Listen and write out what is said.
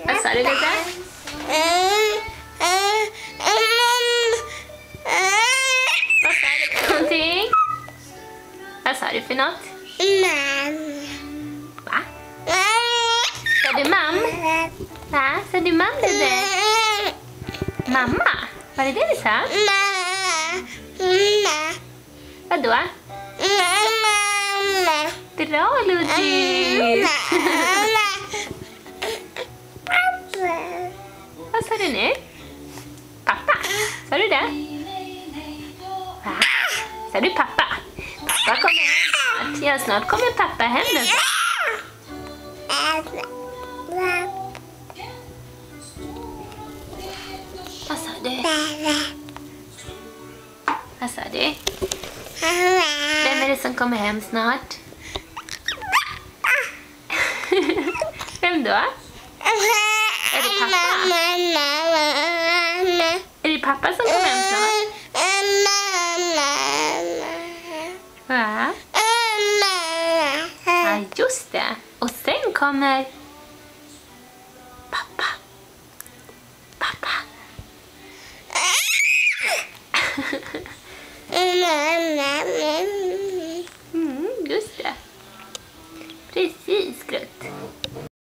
Vad sa du lite? Vad sa du för någonting? Vad sa du för något? Va? Sa du mam? Va? Sa du mam lite? Mamma? Var det det du sa? Vadå? Bra, Ludvig! Vad sa du nu? Pappa? Sa du det? Va? Sa du pappa? Pappa kommer hem snart. Ja, snart kommer pappa hem nu. Vad sa du? Vad sa du? Vem är det som kommer hem snart? Vem då? Är det pappa? Är det pappa som kommer hem snart? Va? Ja, just det. Och sen kommer pappa. Pappa.